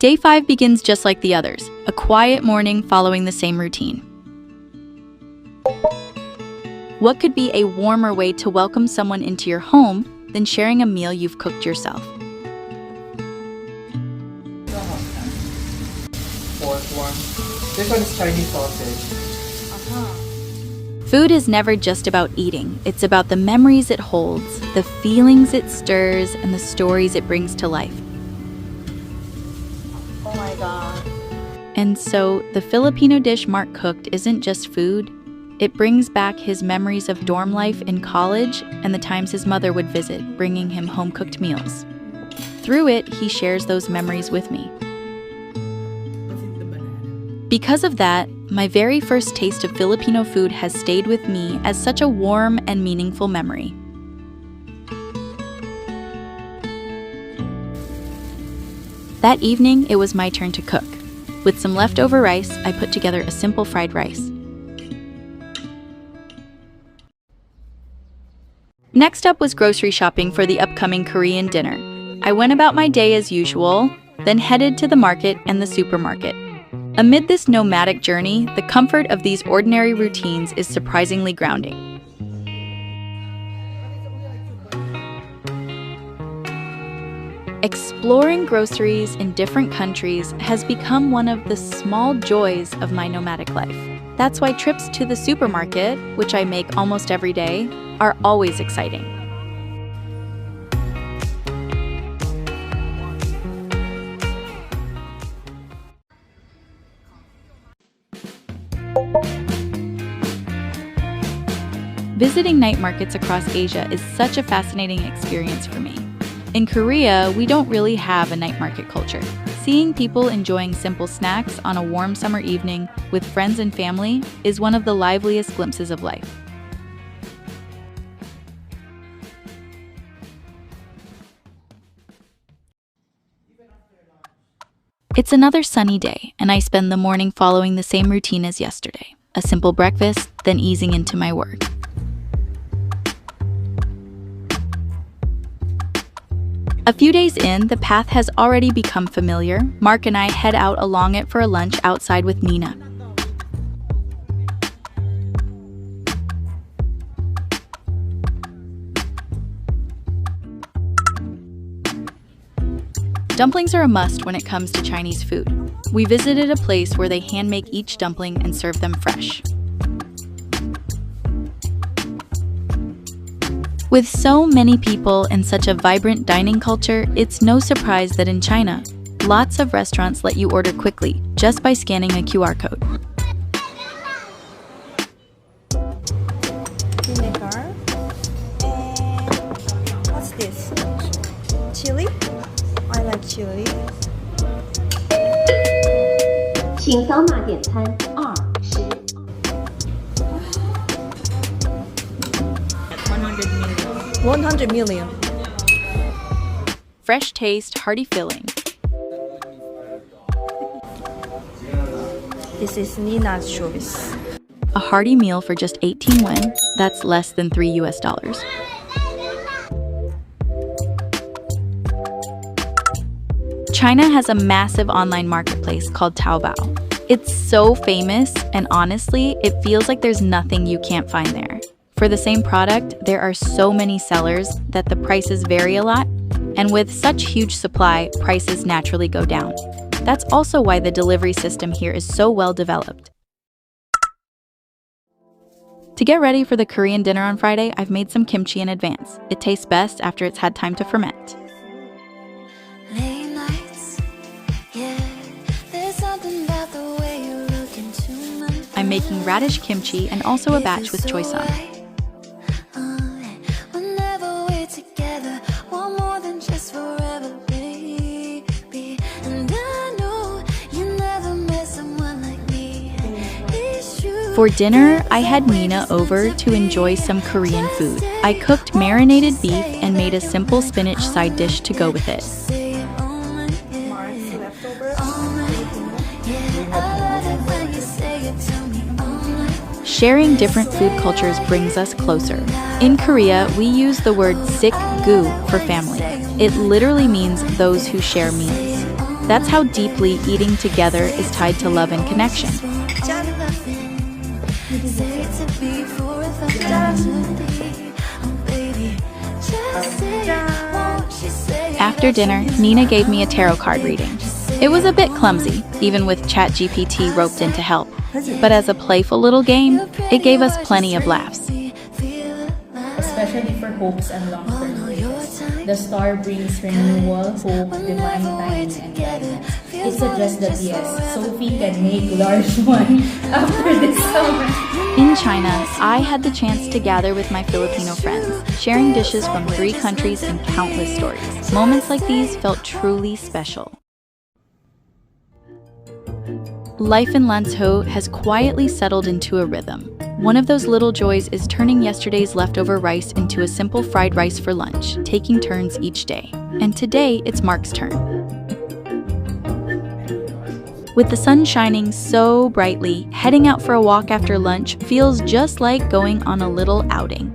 Day 5 begins just like the others, a quiet morning following the same routine. What could be a warmer way to welcome someone into your home than sharing a meal you've cooked yourself? Fourth one. This one is Chinese sausage. Food is never just about eating. It's about the memories it holds, the feelings it stirs, and the stories it brings to life. Oh my god. And so, the Filipino dish Mark cooked isn't just food. It brings back his memories of dorm life in college and the times his mother would visit, bringing him home-cooked meals. Through it, he shares those memories with me. Because of that, my very first taste of Filipino food has stayed with me as such a warm and meaningful memory. That evening, it was my turn to cook. With some leftover rice, I put together a simple fried rice. Next up was grocery shopping for the upcoming Korean dinner. I went about my day as usual, then headed to the market and the supermarket. Amid this nomadic journey, the comfort of these ordinary routines is surprisingly grounding. Exploring groceries in different countries has become one of the small joys of my nomadic life. That's why trips to the supermarket, which I make almost every day, are always exciting. Visiting night markets across Asia is such a fascinating experience for me. In Korea, we don't really have a night market culture. Seeing people enjoying simple snacks on a warm summer evening with friends and family is one of the liveliest glimpses of life. It's another sunny day, and I spend the morning following the same routine as yesterday. A simple breakfast, then easing into my work. A few days in, the path has already become familiar. Mark and I head out along it for a lunch outside with Nina. Dumplings are a must when it comes to Chinese food. We visited a place where they hand-make each dumpling and serve them fresh. With so many people and such a vibrant dining culture, it's no surprise that in China, lots of restaurants let you order quickly just by scanning a QR code. Vinegar. And what's this? Chili? I like chili. 请扫码点餐20。 100 million. Fresh taste, hearty filling. This is Nina's choice. A hearty meal for just 18 won, that's less than $3 US. China has a massive online marketplace called Taobao. It's so famous, and honestly, it feels like there's nothing you can't find there. For the same product, there are so many sellers that the prices vary a lot, and with such huge supply, prices naturally go down. That's also why the delivery system here is so well developed. To get ready for the Korean dinner on Friday, I've made some kimchi in advance. It tastes best after it's had time to ferment. I'm making radish kimchi and also a batch with choy sum. For dinner, I had Nina over to enjoy some Korean food. I cooked marinated beef and made a simple spinach side dish to go with it. Sharing different food cultures brings us closer. In Korea, we use the word sikgu for family. It literally means those who share meals. That's how deeply eating together is tied to love and connection. After dinner, Nina gave me a tarot card reading. It was a bit clumsy, even with ChatGPT roped in to help. But as a playful little game, it gave us plenty of laughs. Especially for hopes and long-term wishes. The star brings renewal, hope, divine timing, and guidance. It suggests that yes, Sophie can make large money after this summer. In China, I had the chance to gather with my Filipino friends, sharing dishes from 3 countries and countless stories. Moments like these felt truly special. Life in Lanzhou has quietly settled into a rhythm. One of those little joys is turning yesterday's leftover rice into a simple fried rice for lunch, taking turns each day. And today, it's Mark's turn. With the sun shining so brightly, heading out for a walk after lunch feels just like going on a little outing.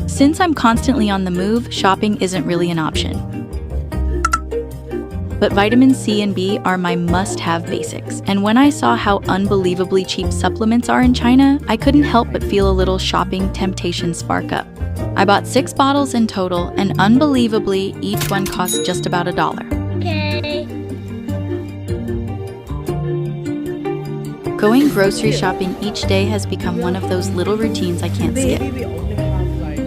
Since I'm constantly on the move, shopping isn't really an option. But vitamin C and B are my must-have basics. And when I saw how unbelievably cheap supplements are in China, I couldn't help but feel a little shopping temptation spark up. I bought 6 bottles in total, and unbelievably, each one cost just about $1. Okay. Going grocery shopping each day has become one of those little routines I can't skip. Maybe we only have like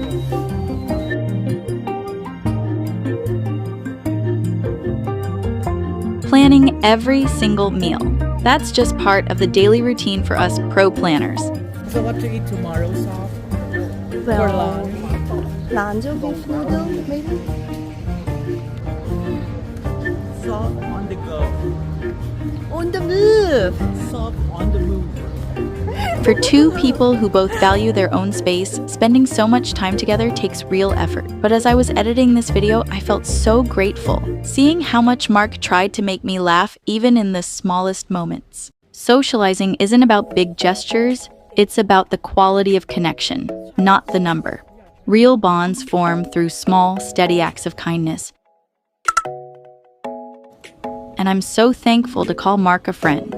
Planning every single meal. That's just part of the daily routine for us pro planners. So what to eat tomorrow, Soph? Well, Lanzhou beef noodle, maybe? Soph on the go. On the move! Soph on the move. For 2 people who both value their own space, spending so much time together takes real effort. But as I was editing this video, I felt so grateful, seeing how much Mark tried to make me laugh even in the smallest moments. Socializing isn't about big gestures, it's about the quality of connection, not the number. Real bonds form through small, steady acts of kindness. And I'm so thankful to call Mark a friend.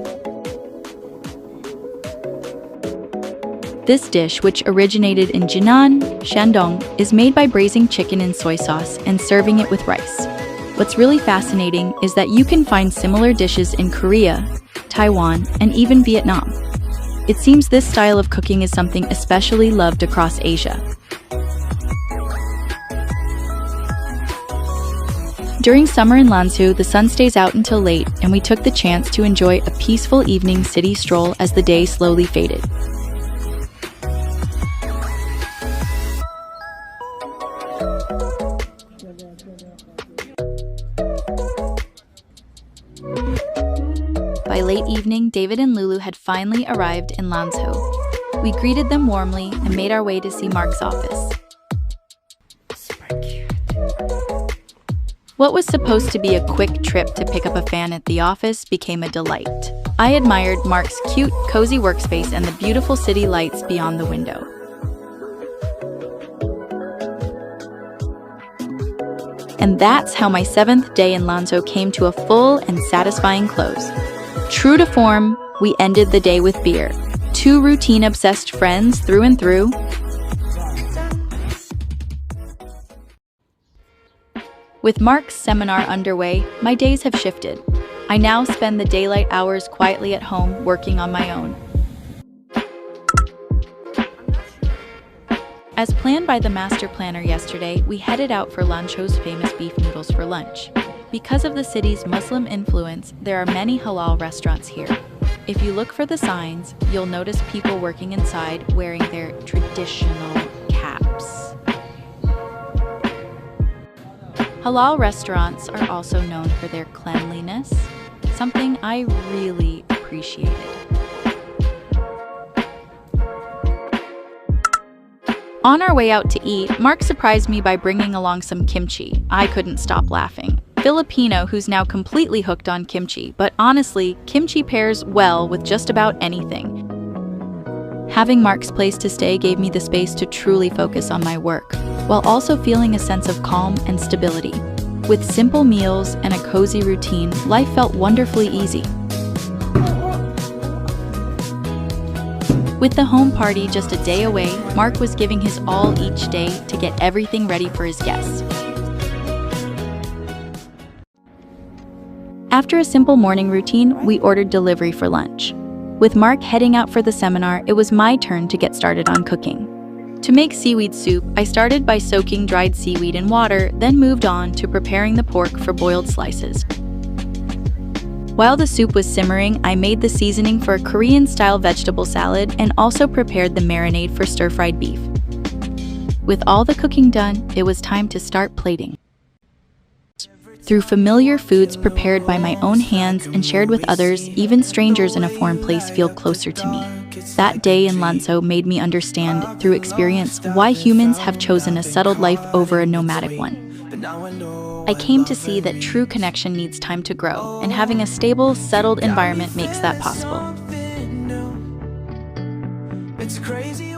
This dish, which originated in Jinan, Shandong, is made by braising chicken in soy sauce and serving it with rice. What's really fascinating is that you can find similar dishes in Korea, Taiwan, and even Vietnam. It seems this style of cooking is something especially loved across Asia. During summer in Lanzhou, the sun stays out until late, and we took the chance to enjoy a peaceful evening city stroll as the day slowly faded. By late evening, David and Lulu had finally arrived in Lanzhou. We greeted them warmly and made our way to see Mark's office. Super cute. What was supposed to be a quick trip to pick up a fan at the office became a delight. I admired Mark's cute, cozy workspace and the beautiful city lights beyond the window. And that's how my 7th day in Lanzhou came to a full and satisfying close. True to form, we ended the day with beer. 2 routine-obsessed friends through and through. With Mark's seminar underway, my days have shifted. I now spend the daylight hours quietly at home, working on my own. As planned by the master planner yesterday, we headed out for Lanzhou's famous beef noodles for lunch. Because of the city's Muslim influence, there are many halal restaurants here. If you look for the signs, you'll notice people working inside wearing their traditional caps. Halal restaurants are also known for their cleanliness, something I really appreciated. On our way out to eat, Mark surprised me by bringing along some kimchi. I couldn't stop laughing. Filipino who's now completely hooked on kimchi, but honestly, kimchi pairs well with just about anything. Having Mark's place to stay gave me the space to truly focus on my work, while also feeling a sense of calm and stability. With simple meals and a cozy routine, life felt wonderfully easy. With the home party just a day away, Mark was giving his all each day to get everything ready for his guests. After a simple morning routine, we ordered delivery for lunch. With Mark heading out for the seminar, it was my turn to get started on cooking. To make seaweed soup, I started by soaking dried seaweed in water, then moved on to preparing the pork for boiled slices. While the soup was simmering, I made the seasoning for a Korean-style vegetable salad and also prepared the marinade for stir-fried beef. With all the cooking done, it was time to start plating. Through familiar foods prepared by my own hands and shared with others, even strangers in a foreign place feel closer to me. That day in Lanzhou made me understand, through experience, why humans have chosen a settled life over a nomadic one. I came to see that true connection needs time to grow, and having a stable, settled environment makes that possible. It's crazy.